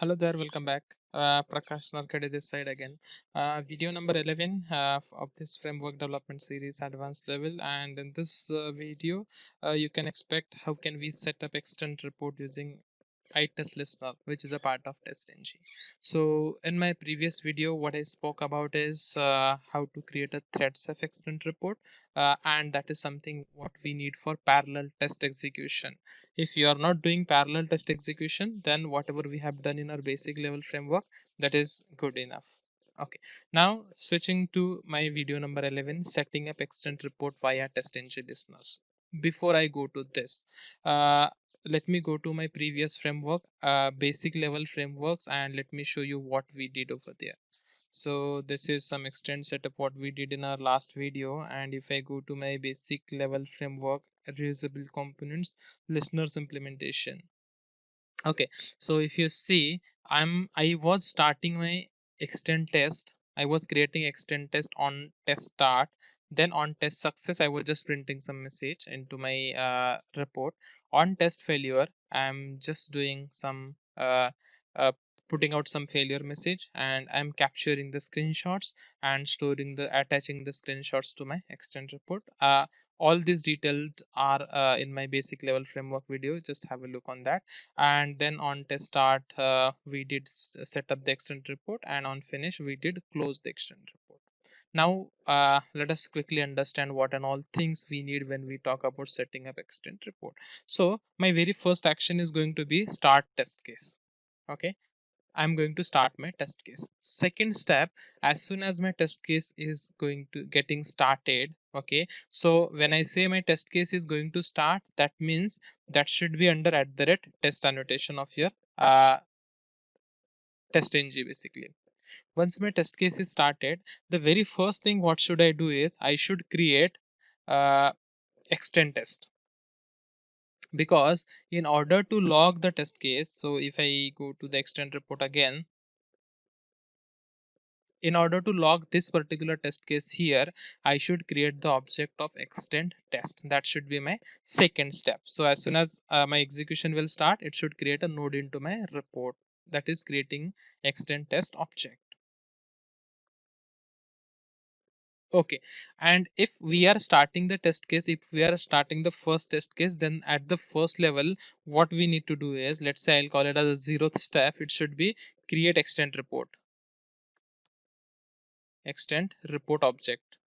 Hello there, welcome back. Prakash Narkade this side again. Video number 11 of this framework development series advanced level, and in this video you can expect how can we set up extend report using ITestListener, which is a part of testng. So in my previous video what I spoke about is how to create a thread safe extend report, and that is something what we need for parallel test execution. If you are not doing parallel test execution, then whatever we have done in our basic level framework, that is good enough. Okay, now switching to my video number 11, setting up extend report via testng listeners. Before I go to this, uh, let me go to my previous framework, basic level frameworks, and let me show you what we did over there. So this is some extend setup what we did in our last video, and if I go to my basic level framework, reusable components, listeners implementation. Okay, so if you see, I was starting my extend test. I was creating extend test on test start. Then on test success, I was just printing some message into my report. On test failure, I'm just doing some uh, putting out some failure message, and I'm capturing the screenshots and storing the attaching the screenshots to my extend report. All these details are in my basic level framework video. Just have a look on that. And then on test start we did set up the extend report, and on finish we did close the extend report. Now let us quickly understand what and all things we need when we talk about setting up extend report. So my very first action is going to be start test case. Okay, I'm going to start my test case. Second step, as soon as my test case is going to getting started, okay, so when I say my test case is going to start, that means that should be under @test annotation of your testng basically. Once my test case is started, the very first thing what should I do is I should create extend test, because in order to log the test case, so if I go to the extend report again, in order to log this particular test case here, I should create the object of extend test. That should be my second step. So as soon as my execution will start, it should create a node into my report, that is creating extend test object. Okay, and if we are starting the test case, if we are starting the first test case, then at the first level what we need to do is, let's say I'll call it as a 0th step, it should be create extend report, extend report object,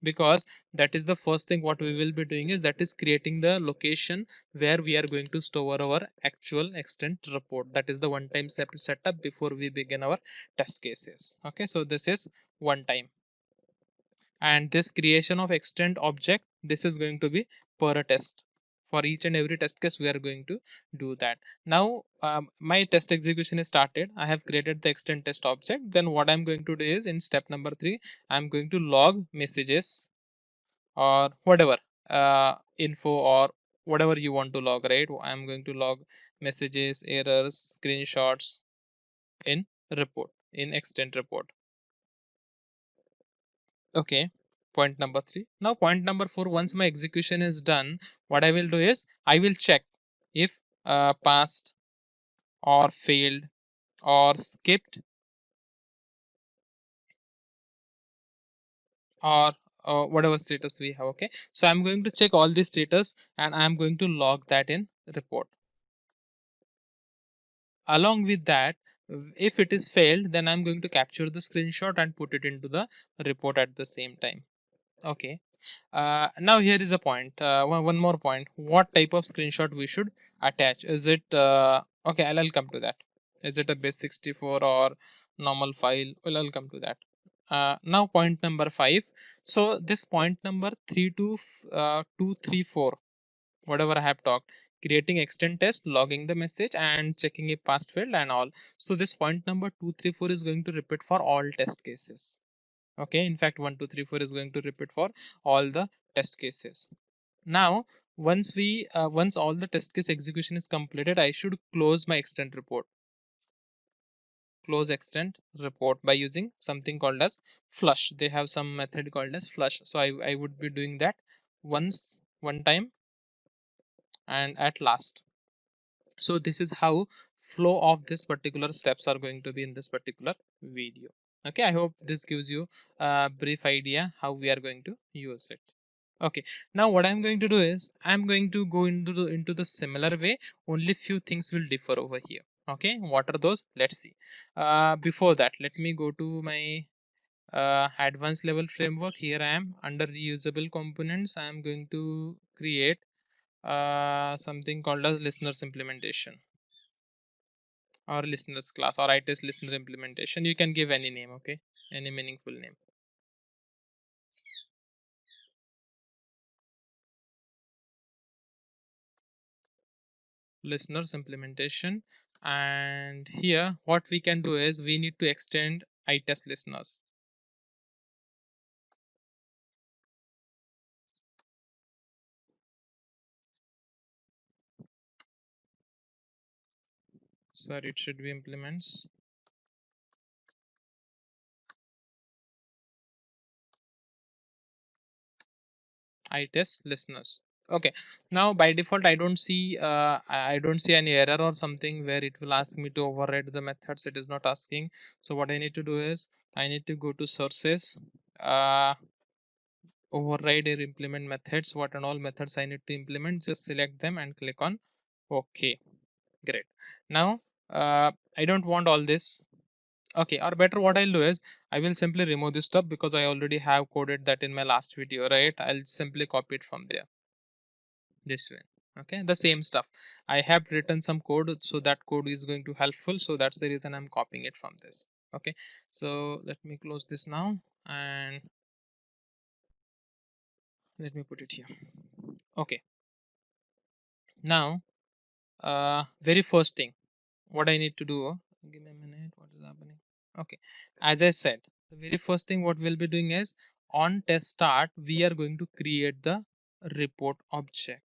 because that is the first thing what we will be doing, is that is creating the location where we are going to store our actual extend report. That is the one time setup before we begin our test cases. Okay, so this is one time, and this creation of extend object, this is going to be per test. For each and every test case we are going to do that. Now my test execution is started. I have created the extend test object. Then what I'm going to do is, in step number 3, I'm going to log messages or whatever info or whatever you want to log, right? I'm going to log messages, errors, screenshots in report, in extend report. Okay, point number 3. Now point number 4, once my execution is done, what I will do is I will check if passed or failed or skipped or whatever status we have. Okay, so I'm going to check all the status and I'm going to log that in report. Along with that, if it is failed, then I'm going to capture the screenshot and put it into the report at the same time. Okay, now here is a point, one more point, what type of screenshot we should attach. Is it okay, I'll come to that. Is it a base64 or normal file? Well, I'll come to that. Now point number 5. So this point number 3 to 2 3 4, whatever I have talked, creating extend test, logging the message, and checking if passed, failed, and all. So this point number 2 3 4 is going to repeat for all test cases. Okay, in fact 1 2 3 4 is going to repeat for all the test cases. Now once all the test case execution is completed, I should close my extend report. Close extend report by using something called as flush. They have some method called as flush. So I would be doing that one time and at last. So this is how flow of this particular steps are going to be in this particular video. Okay, I hope this gives you a brief idea how we are going to use it. Okay, now what I'm going to do is I'm going to go into the similar way, only few things will differ over here. Okay, what are those? Let's see. Before that, let me go to my advanced level framework. Here I am under reusable components. I am going to create something called as listeners implementation or listeners class or ITestListener implementation. You can give any name, okay, any meaningful name. Listeners implementation, and here what we can do is we need to extend ITestListeners. Sorry, it should be implements ITestListeners. Okay, now by default I don't see any error or something where it will ask me to override the methods. It is not asking. So what I need to do is I need to go to sources, override or implement methods. What and all methods I need to implement, just select them and click on OK. Great. Now I don't want all this. Okay, or better what I'll do is I will simply remove this stuff because I already have coded that in my last video, right? I'll simply copy it from there this way. Okay, the same stuff. I have written some code, so that code is going to helpful, so that's the reason I'm copying it from this. Okay, so let me close this now and let me put it here. Okay, now very first thing what I need to do, give me a minute, what is happening? Okay, as I said, the very first thing what we'll be doing is on test start we are going to create the report object.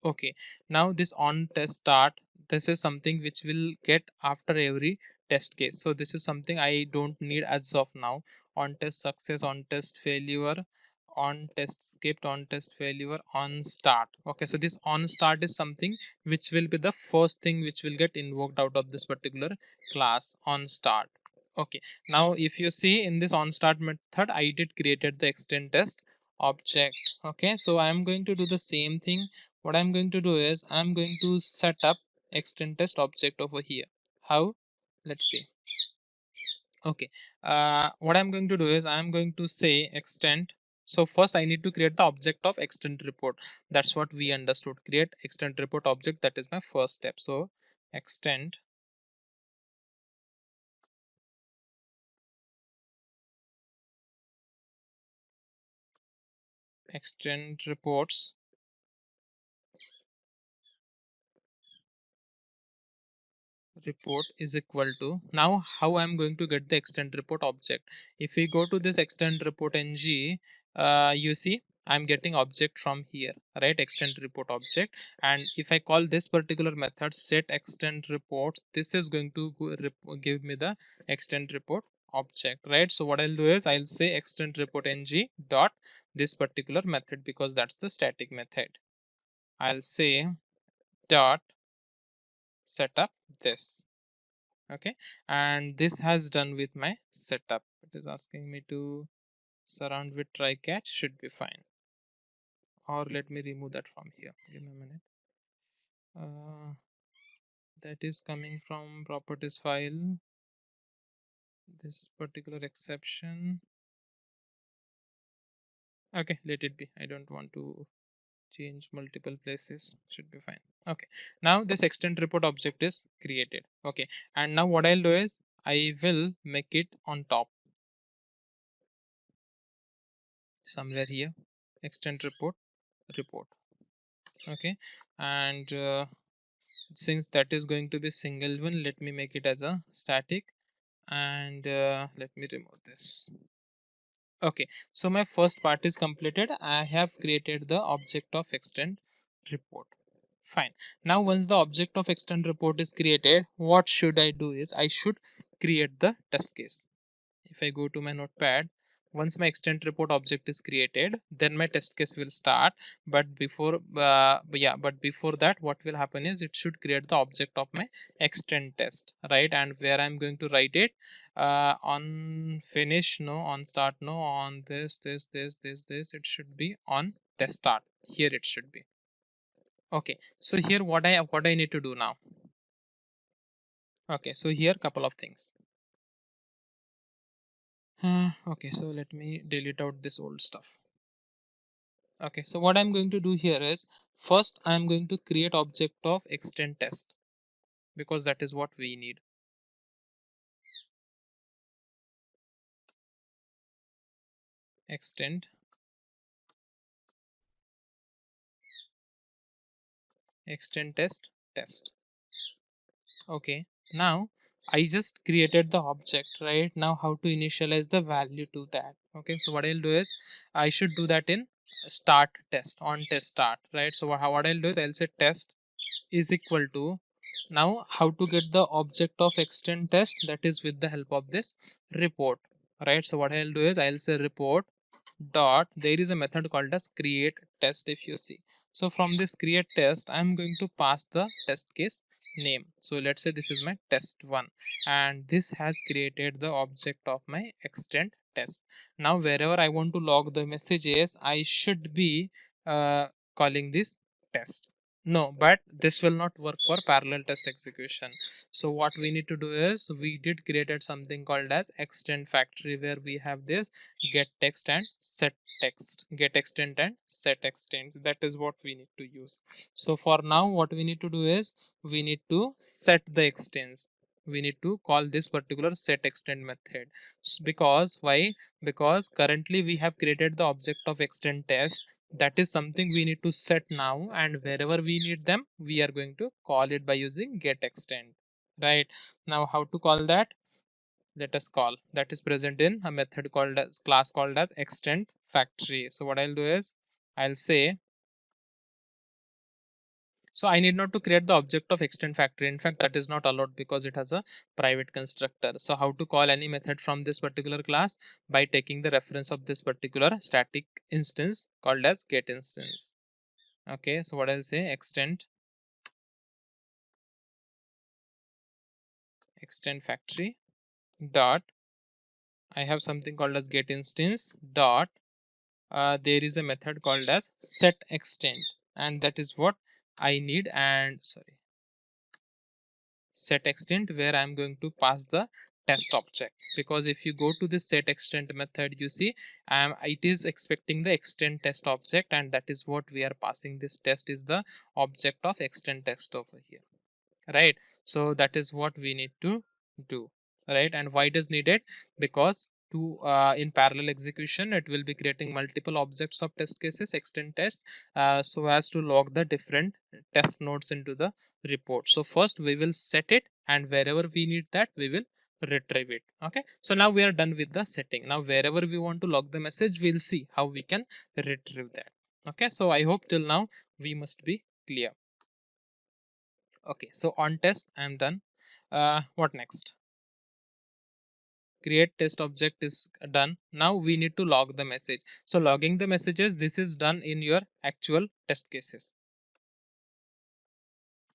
Okay, now this on test start, this is something which will get after every test case. So this is something I don't need as of now. On test success, on test failure, on test skipped, on test failure, on start. Okay, so this on start is something which will be the first thing which will get invoked out of this particular class on start. Okay, now if you see in this on start method, I did created the extend test object. Okay, so I'm going to do the same thing. What I'm going to do is I'm going to set up extend test object over here. How? Let's see. Okay, what I'm going to do is I'm going to say extend. So first I need to create the object of extend report. That's what we understood. Create extend report object. That is my first step. So extend reports report is equal to, now how I'm going to get the extend report object. If we go to this extend report ng, you see I'm getting object from here, right? Extend report object, and if I call this particular method set extend report, this is going to give me the extend report object, right? So what I'll do is I'll say extend report ng dot this particular method, because that's the static method. I'll say dot set up this. Okay, and this has done with my setup. It is asking me to surround with try catch, should be fine. Or let me remove that from here, give me a minute. That is coming from properties file, this particular exception. Okay, let it be. I don't want to change multiple places, should be fine. Okay, now this extend report object is created. Okay, and now what I'll do is I will make it on top somewhere here, extend report. Okay, and since that is going to be single one, let me make it as a static, and let me remove this. Okay, so my first part is completed. I have created the object of extend report. Fine. Now once the object of extend report is created, what should I do is I should create the test case. If I go to my notepad, Once my extend report object is created, then my test case will start. But before that, what will happen is it should create the object of my extend test, right? And where I'm going to write it, on finish no, on start no, on this, it should be on test start. Here it should be. Okay, so here what I need to do now. Okay, so here couple of things. Okay, so let me delete out this old stuff. Okay, so what I'm going to do here is, first I'm going to create object of extend test, because that is what we need. Extend test. Okay, now I just created the object, right? Now how to initialize the value to that? Okay, so what I'll do is I should do that in start test, on test start, right? So what I'll do is I'll say test is equal to, now how to get the object of extend test, that is with the help of this report, right? So what I'll do is I'll say report dot, there is a method called as create test. If you see, so from this create test I'm going to pass the test case name. So let's say this is my test1, and this has created the object of my extend test. Now wherever I want to log the messages, I should be calling this test. No, but this will not work for parallel test execution. So what we need to do is, we did created something called as extend factory, where we have this get text and set text, get extend and set extend. That is what we need to use. So for now what we need to do is, we need to set the extends. We need to call this particular set extend method. Because why? Because currently we have created the object of extend test. That is something we need to set now, and wherever we need them we are going to call it by using get extend, right? Now how to call that? Let us call, that is present in a method called as, class called as extend factory. So what I'll do is I'll say, so I need not to create the object of extend factory. In fact, that is not allowed because it has a private constructor. So how to call any method from this particular class? By taking the reference of this particular static instance called as get instance. Okay, so what I'll say, extend factory dot, I have something called as get instance dot, there is a method called as set extend, and that is what I need. And sorry, set extend, where I'm going to pass the test object. Because if you go to this set extend method, you see it is expecting the extend test object, and that is what we are passing. This test is the object of extend test over here, right? So that is what we need to do, right? And why it is needed? Because to in parallel execution it will be creating multiple objects of test cases, extend test, so as to log the different test nodes into the report. So first we will set it, and wherever we need that we will retrieve it. Okay, so now we are done with the setting. Now wherever we want to log the message, we'll see how we can retrieve that. Okay, so I hope till now we must be clear. Okay, so on test I'm done. What next? Create test object is done. Now we need to log the message. So logging the messages, this is done in your actual test cases.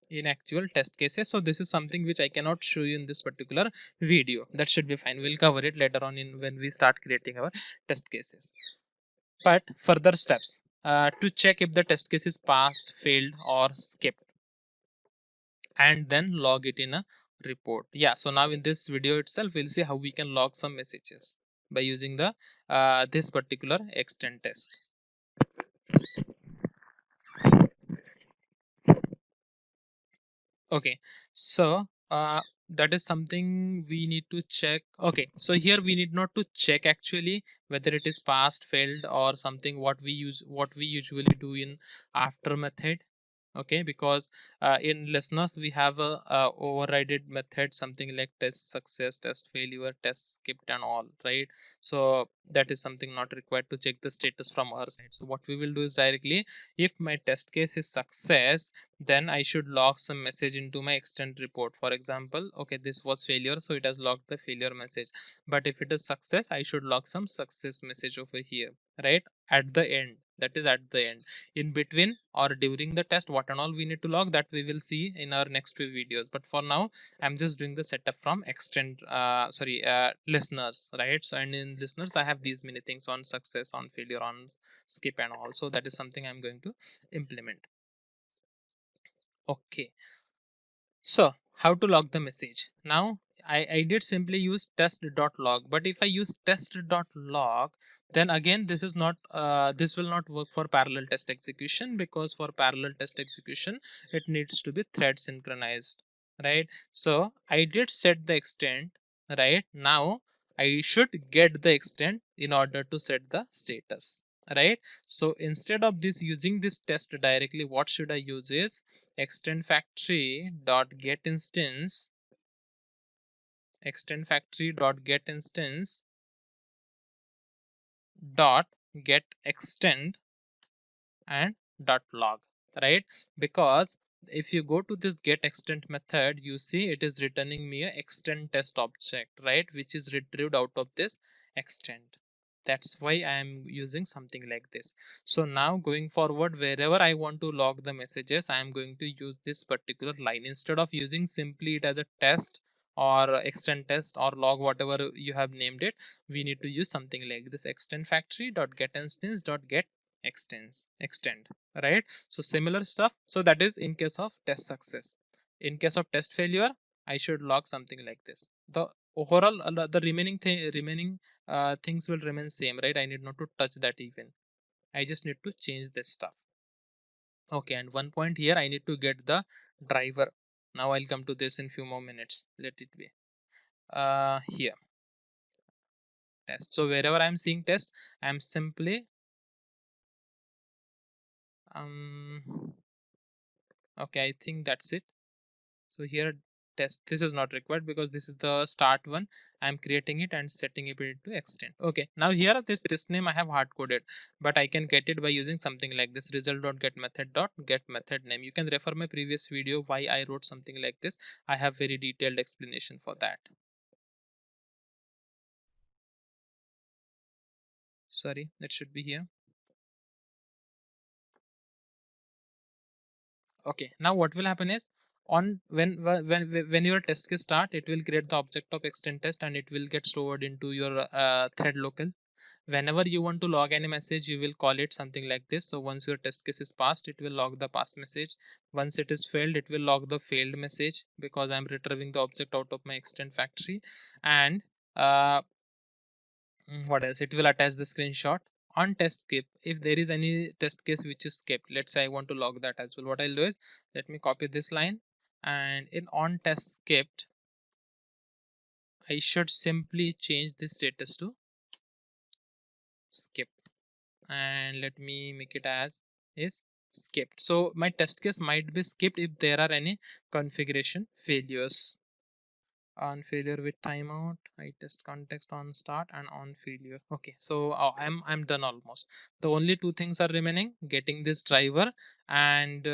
In actual test cases. So this is something which I cannot show you in this particular video. That should be fine. We'll cover it later on in when we start creating our test cases. But further steps to check if the test case is passed, failed, or skipped, and then log it in a report. Yeah, so now in this video itself we'll see how we can log some messages by using the this particular extend test. Okay, so that is something we need to check. Okay, so here we need not to check actually whether it is passed, failed, or something. What we usually do in after method. Okay, because in listeners we have a overrided method, something like test success, test failure, test skipped and all, right? So that is something not required to check the status from our side. So what we will do is directly, if my test case is success, then I should log some message into my extend report. For example, okay, this was failure, so it has logged the failure message. But if it is success, I should log some success message over here, right? At the end, that is at the end. In between or during the test, what and all we need to log, that we will see in our next few videos. But for now, I'm just doing the setup from extend listeners, right? So and in listeners I have these many things on success, on failure, on skip and all. So that is something I'm going to implement. Okay, so how to log the message? Now I did simply use test.log, but if I use test.log, then again this is not this will not work for parallel test execution, because for parallel test execution it needs to be thread synchronized, right? So I did set the extent, right? Now I should get the extent in order to set the status, right? So instead of this using this test directly, what should I use is extend factory dot get instance, extend factory dot get instance dot get extend and dot log, right? Because if you go to this get extend method, you see it is returning me a extend test object, right, which is retrieved out of this extend. That's why I am using something like this. So now going forward, wherever I want to log the messages, I am going to use this particular line instead of using simply it as a test or extend test or log, whatever you have named it. We need to use something like this, extend factory dot get instance dot get extend, right? So similar stuff. So that is in case of test success. In case of test failure, I should log something like this. The overall the remaining things will remain same, right? I need not to touch that even. I just need to change this stuff. Okay, and one point here, I need to get the driver. Now I'll come to this in few more minutes. Let it be here, test. So wherever I'm seeing test, I'm simply okay, I think that's it. So here test, this is not required because this is the start one. I'm creating it and setting it to extend. Okay, now here this name I have hard coded, but I can get it by using something like this, result.get method dot get method name. You can refer my previous video why I wrote something like this. I have very detailed explanation for that. Sorry, that should be here. Okay, now what will happen is, on when your test case start, it will create the object of extend test and it will get stored into your thread local. Whenever you want to log any message, you will call it something like this. So once your test case is passed, it will log the pass message. Once it is failed, it will log the failed message, because I'm retrieving the object out of my extend factory. And uh, what else, it will attach the screenshot. On test skip, if there is any test case which is skipped, let's say I want to log that as well, what I'll do is, let me copy this line, and in on test skipped, I should simply change the status to skip, and let me make it as is skipped. So my test case might be skipped if there are any configuration failures. On failure with timeout, I test context on start and on failure. Okay, so I'm done almost. The only two things are remaining: getting this driver and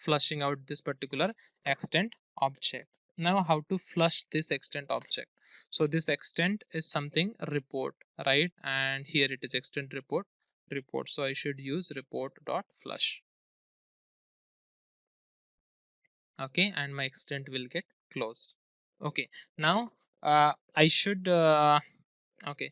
flushing out this particular extent object. Now how to flush this extent object? So this extent is something report, right? And here it is extent report. So I should use report dot flush. Okay, and my extent will get closed. Okay, now I should okay,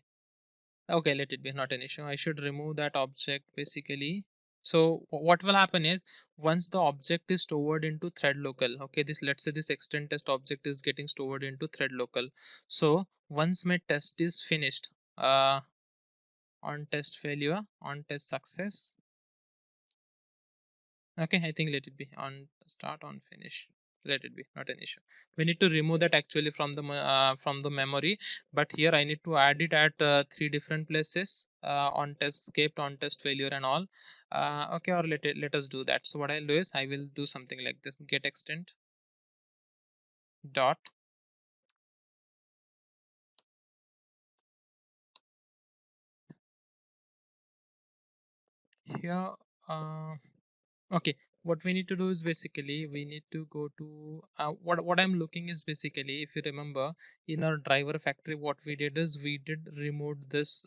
okay, let it be, not an issue. I should remove that object basically. So what will happen is, once the object is stored into thread local, okay, this, let's say this extend test object is getting stored into thread local. So once my test is finished, on test failure, on test success, okay, I think let it be on start, on finish. Let it be, not an issue. We need to remove that actually from the memory, but here I need to add it at three different places, on test escaped, on test failure, and all. Okay, or let us do that. So what I'll do is I will do something like this: get extent dot here. Uh, Okay, what we need to do is basically we need to go to what I'm looking is basically, if you remember, in our driver factory, what we did is we did remove this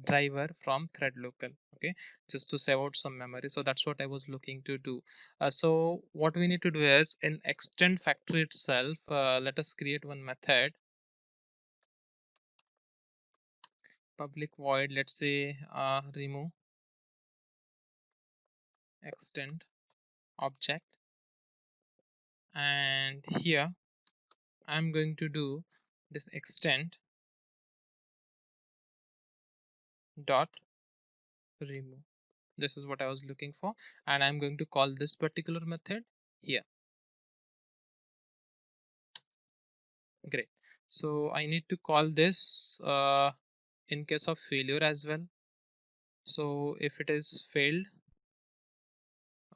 driver from thread local. Okay, just to save out some memory. So that's what I was looking to do. So what we need to do is in extend factory itself, let us create one method, public void, let's say remove extend object, and here I'm going to do this extend dot remove. This is what I was looking for, and I'm going to call this particular method here. Great. So I need to call this in case of failure as well. So if it is failed,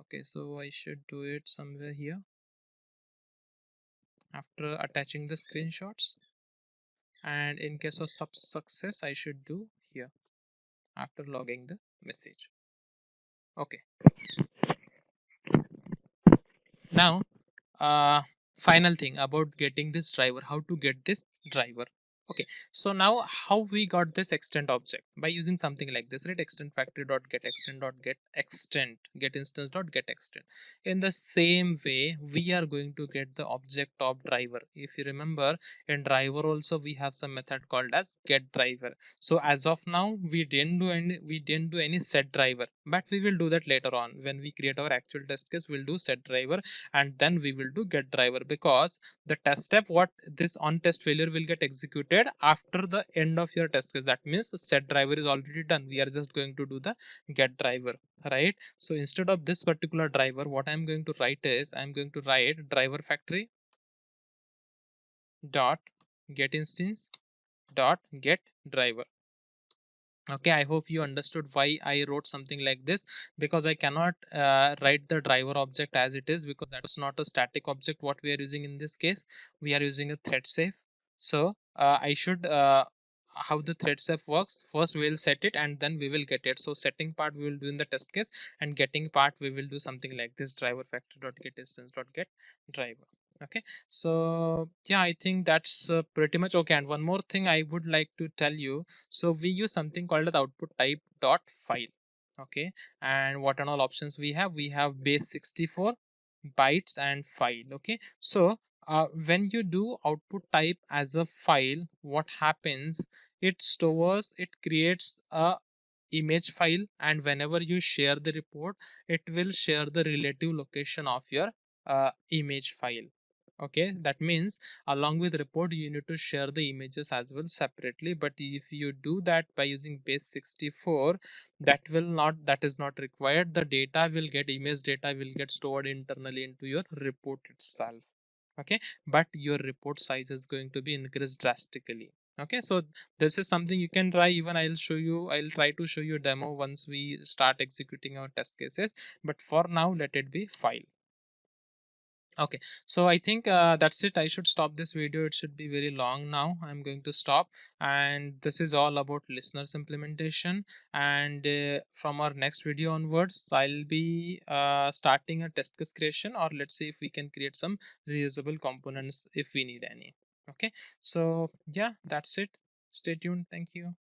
okay, so I should do it somewhere here after attaching the screenshots, and in case of success I should do here after logging the message. Okay, now uh final thing about getting this driver, how to get this driver. Okay, so now how we got this extend object? By using something like this, right? Extend factory dot get extend dot get extend get instance dot get extend. In the same way we are going to get the object of driver. If you remember, in driver also we have some method called as get driver. So as of now we didn't do any set driver, but we will do that later on when we create our actual test case. We'll do set driver, and then we will do get driver, because the test step, what this on test failure will get executed after the end of your test case. That means set driver is already done. We are just going to do the get driver, right? So instead of this particular driver, what I'm going to write is I'm going to write driver factory dot get instance dot get driver. Okay, I hope you understood why I wrote something like this, because I cannot write the driver object as it is, because that's not a static object what we are using in this case. We are using a thread safe. So I should how the thread safe works: first we will set it and then we will get it. So setting part we will do in the test case, and getting part we will do something like this: driver factory dot get instance dot get driver. Okay, so yeah, I think that's pretty much okay. And one more thing I would like to tell you, so we use something called as output type dot file. Okay, and what and all options we have? We have base 64, bytes, and file. Okay, so when you do output type as a file, what happens? It stores, it creates a image file, and whenever you share the report, it will share the relative location of your image file. Okay, that means along with report you need to share the images as well separately. But if you do that by using base 64, that is not required. The data will get image data will get stored internally into your report itself. Okay, but your report size is going to be increased drastically. Okay, so this is something you can try. Even I'll try to show you a demo once we start executing our test cases, but for now let it be file. Okay, so I think that's it. I should stop this video. It should be very long now. I'm going to stop. And this is all about listeners implementation. And from our next video onwards, I'll be starting a test case creation, or let's see if we can create some reusable components if we need any. Okay, so yeah, that's it. Stay tuned. Thank you.